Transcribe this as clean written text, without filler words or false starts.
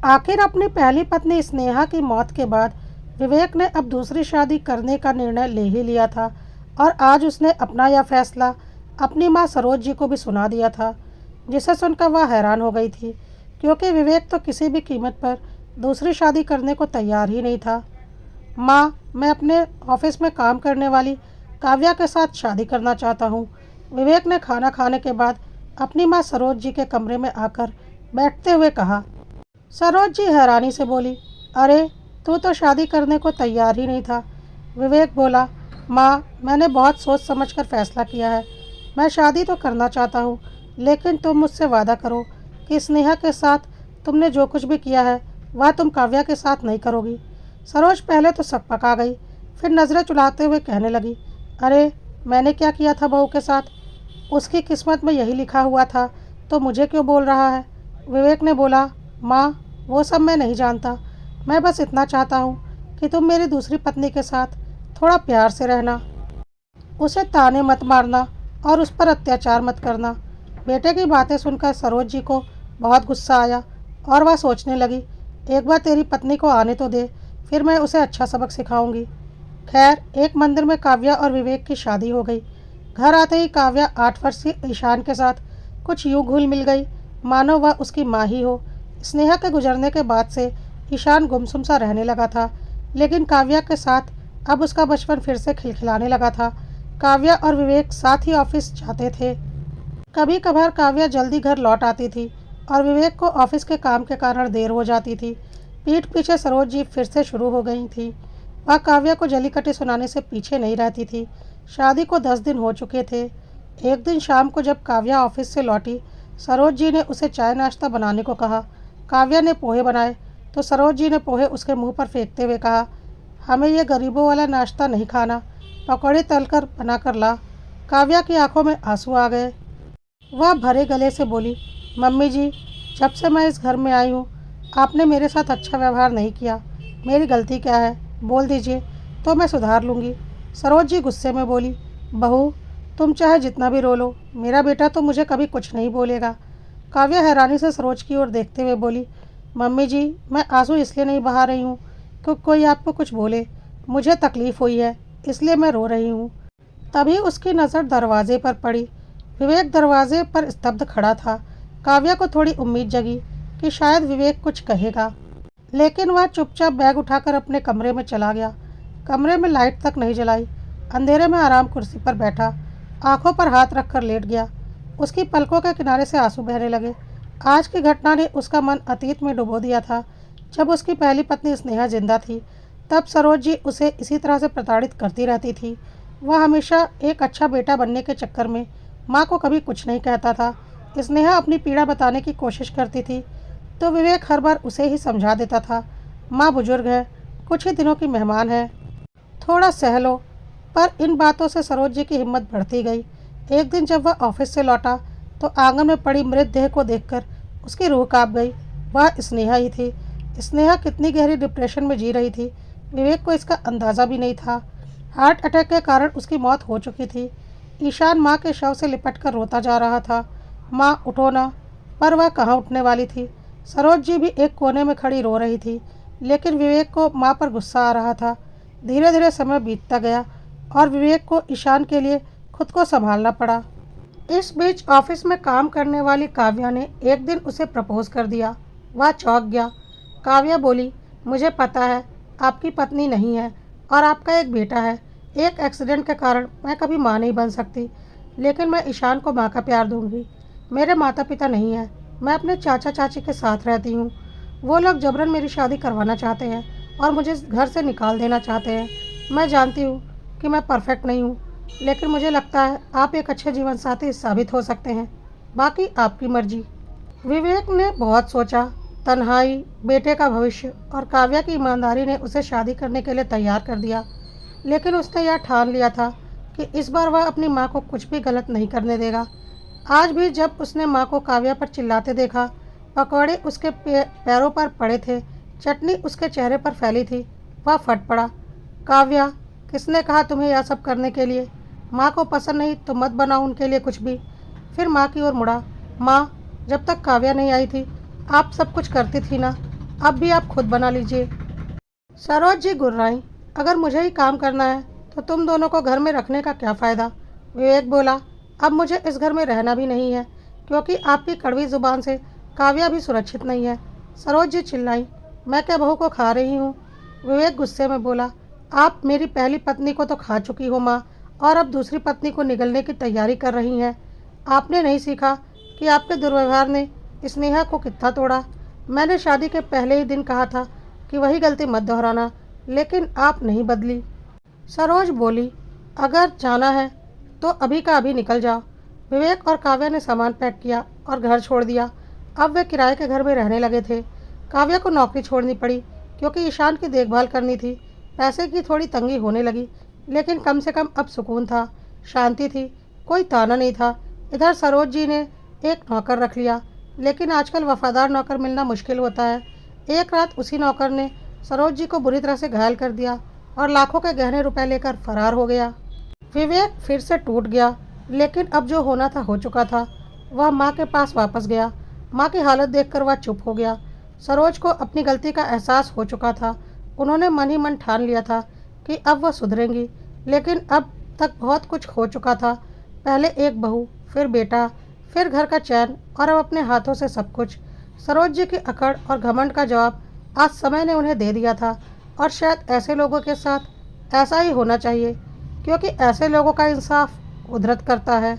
आखिर अपनी पहली पत्नी स्नेहा की मौत के बाद विवेक ने अब दूसरी शादी करने का निर्णय ले ही लिया था और आज उसने अपना यह फैसला अपनी मां सरोज जी को भी सुना दिया था, जिसे सुनकर वह हैरान हो गई थी क्योंकि विवेक तो किसी भी कीमत पर दूसरी शादी करने को तैयार ही नहीं था। माँ, मैं अपने ऑफिस में काम करने वाली काव्या के साथ शादी करना चाहता हूँ। विवेक ने खाना खाने के बाद अपनी माँ सरोज जी के कमरे में आकर बैठते हुए कहा। सरोज जी हैरानी से बोली, अरे तू तो शादी करने को तैयार ही नहीं था। विवेक बोला, माँ, मैंने बहुत सोच समझकर फैसला किया है। मैं शादी तो करना चाहता हूँ, लेकिन तुम मुझसे वादा करो कि स्नेहा के साथ तुमने जो कुछ भी किया है वह तुम काव्या के साथ नहीं करोगी। सरोज पहले तो सकपका गई, फिर नज़रें चुराते हुए कहने लगी, अरे मैंने क्या किया था बहू के साथ? उसकी किस्मत में यही लिखा हुआ था तो मुझे क्यों बोल रहा है? विवेक ने बोला, माँ, वो सब मैं नहीं जानता। मैं बस इतना चाहता हूँ कि तुम मेरी दूसरी पत्नी के साथ थोड़ा प्यार से रहना, उसे ताने मत मारना और उस पर अत्याचार मत करना। बेटे की बातें सुनकर सरोज जी को बहुत गुस्सा आया और वह सोचने लगी, एक बार तेरी पत्नी को आने तो दे, फिर मैं उसे अच्छा सबक सिखाऊंगी। खैर, एक मंदिर में काव्या और विवेक की शादी हो गई। घर आते ही काव्या 8 वर्षीय ईशान के साथ कुछ यूं घुल मिल गई मानो वह उसकी माँ ही हो। स्नेहा के गुजरने के बाद से ईशान गुमसुम सा रहने लगा था, लेकिन काव्या के साथ अब उसका बचपन फिर से खिलखिलाने लगा था। काव्या और विवेक साथ ही ऑफिस जाते थे। कभी कभार काव्या जल्दी घर लौट आती थी और विवेक को ऑफिस के काम के कारण देर हो जाती थी। पीठ पीछे सरोज जी फिर से शुरू हो गई थी। वह काव्या को जलीकट्टी सुनाने से पीछे नहीं रहती थी। शादी को 10 दिन हो चुके थे। एक दिन शाम को जब काव्या ऑफिस से लौटी, सरोज जी ने उसे चाय नाश्ता बनाने को कहा। काव्या ने पोहे बनाए तो सरोज जी ने पोहे उसके मुंह पर फेंकते हुए कहा, हमें ये गरीबों वाला नाश्ता नहीं खाना, पकौड़े तलकर बना कर ला। काव्या की आंखों में आंसू आ गए। वह भरे गले से बोली, मम्मी जी, जब से मैं इस घर में आई हूँ आपने मेरे साथ अच्छा व्यवहार नहीं किया। मेरी गलती क्या है? बोल दीजिए तो मैं सुधार लूँगी। सरोज जी गुस्से में बोली, बहू, तुम चाहे जितना भी रो लो, मेरा बेटा तो मुझे कभी कुछ नहीं बोलेगा। काव्या हैरानी से सरोज की ओर देखते हुए बोली, मम्मी जी, मैं आंसू इसलिए नहीं बहा रही हूँ कि कोई आपको कुछ बोले। मुझे तकलीफ़ हुई है, इसलिए मैं रो रही हूँ। तभी उसकी नज़र दरवाजे पर पड़ी। विवेक दरवाजे पर स्तब्ध खड़ा था। काव्या को थोड़ी उम्मीद जगी कि शायद विवेक कुछ कहेगा, लेकिन वह चुपचाप बैग उठाकर अपने कमरे में चला गया। कमरे में लाइट तक नहीं जलाई। अंधेरे में आराम कुर्सी पर बैठा, आंखों पर हाथ रखकर लेट गया। उसकी पलकों के किनारे से आंसू बहने लगे। आज की घटना ने उसका मन अतीत में डुबो दिया था। जब उसकी पहली पत्नी स्नेहा जिंदा थी, तब सरोज जी उसे इसी तरह से प्रताड़ित करती रहती थी। वह हमेशा एक अच्छा बेटा बनने के चक्कर में माँ को कभी कुछ नहीं कहता था। स्नेहा अपनी पीड़ा बताने की कोशिश करती थी तो विवेक हर बार उसे ही समझा देता था, माँ बुजुर्ग है, कुछ ही दिनों की मेहमान है, थोड़ा सह लो। पर इन बातों से सरोज जी की हिम्मत बढ़ती गई। एक दिन जब वह ऑफिस से लौटा तो आंगन में पड़ी मृतदेह को देखकर उसकी रूह कांप गई। वह स्नेहा ही थी। स्नेहा कितनी गहरी डिप्रेशन में जी रही थी, विवेक को इसका अंदाज़ा भी नहीं था। हार्ट अटैक के कारण उसकी मौत हो चुकी थी। ईशान माँ के शव से लिपट कर रोता जा रहा था, माँ उठो ना, पर वह कहाँ उठने वाली थी। सरोज जी भी एक कोने में खड़ी रो रही थी, लेकिन विवेक को माँ पर गुस्सा आ रहा था। धीरे धीरे समय बीतता गया और विवेक को ईशान के लिए खुद को संभालना पड़ा। इस बीच ऑफिस में काम करने वाली काव्या ने एक दिन उसे प्रपोज कर दिया। वह चौंक गया। काव्या बोली, मुझे पता है आपकी पत्नी नहीं है और आपका एक बेटा है। एक एक्सीडेंट के कारण मैं कभी माँ नहीं बन सकती, लेकिन मैं ईशान को माँ का प्यार दूंगी। मेरे माता पिता नहीं हैं, मैं अपने चाचा चाची के साथ रहती हूँ। वो लोग जबरन मेरी शादी करवाना चाहते हैं और मुझे इस घर से निकाल देना चाहते हैं। मैं जानती हूँ कि मैं परफेक्ट नहीं हूँ, लेकिन मुझे लगता है आप एक अच्छे जीवन साथी साबित हो सकते हैं। बाकी आपकी मर्जी। विवेक ने बहुत सोचा। तन्हाई, बेटे का भविष्य और काव्या की ईमानदारी ने उसे शादी करने के लिए तैयार कर दिया, लेकिन उसने यह ठान लिया था कि इस बार वह अपनी माँ को कुछ भी गलत नहीं करने देगा। आज भी जब उसने माँ को काव्या पर चिल्लाते देखा, पकौड़े उसके पैरों पर पड़े थे, चटनी उसके चेहरे पर फैली थी, वह फट पड़ा। काव्या, किसने कहा तुम्हें यह सब करने के लिए? माँ को पसंद नहीं तो मत बनाओ उनके लिए कुछ भी। फिर माँ की ओर मुड़ा। माँ, जब तक काव्या नहीं आई थी आप सब कुछ करती थी ना, अब भी आप खुद बना लीजिए। सरोज जी गुर्राई, अगर मुझे ही काम करना है तो तुम दोनों को घर में रखने का क्या फ़ायदा। विवेक बोला, अब मुझे इस घर में रहना भी नहीं है, क्योंकि आपकी कड़वी ज़ुबान से काव्या भी सुरक्षित नहीं है। सरोज जी चिल्लाई, मैं क्या बहू को खा रही हूँ। विवेक गुस्से में बोला, आप मेरी पहली पत्नी को तो खा चुकी हो माँ, और अब दूसरी पत्नी को निगलने की तैयारी कर रही हैं। आपने नहीं सीखा कि आपके दुर्व्यवहार ने स्नेहा को कितना तोड़ा। मैंने शादी के पहले ही दिन कहा था कि वही गलती मत दोहराना, लेकिन आप नहीं बदली। सरोज बोली, अगर जाना है तो अभी का अभी निकल जाओ। विवेक और काव्या ने सामान पैक किया और घर छोड़ दिया। अब वे किराए के घर में रहने लगे थे। काव्या को नौकरी छोड़नी पड़ी, क्योंकि ईशान की देखभाल करनी थी। पैसे की थोड़ी तंगी होने लगी, लेकिन कम से कम अब सुकून था, शांति थी, कोई ताना नहीं था। इधर सरोज जी ने एक नौकर रख लिया, लेकिन आजकल वफादार नौकर मिलना मुश्किल होता है। एक रात उसी नौकर ने सरोज जी को बुरी तरह से घायल कर दिया और लाखों के गहने रुपए लेकर फरार हो गया। विवेक फिर से टूट गया, लेकिन अब जो होना था हो चुका था। वह माँ के पास वापस गया। माँ की हालत देखकर वह चुप हो गया। सरोज को अपनी गलती का एहसास हो चुका था। उन्होंने मन ही मन ठान लिया था कि अब वह सुधरेंगी, लेकिन अब तक बहुत कुछ हो चुका था। पहले एक बहू, फिर बेटा, फिर घर का चैन, और अब अपने हाथों से सब कुछ। सरोज जी की अकड़ और घमंड का जवाब आज समय ने उन्हें दे दिया था, और शायद ऐसे लोगों के साथ ऐसा ही होना चाहिए, क्योंकि ऐसे लोगों का इंसाफ कुदरत करता है।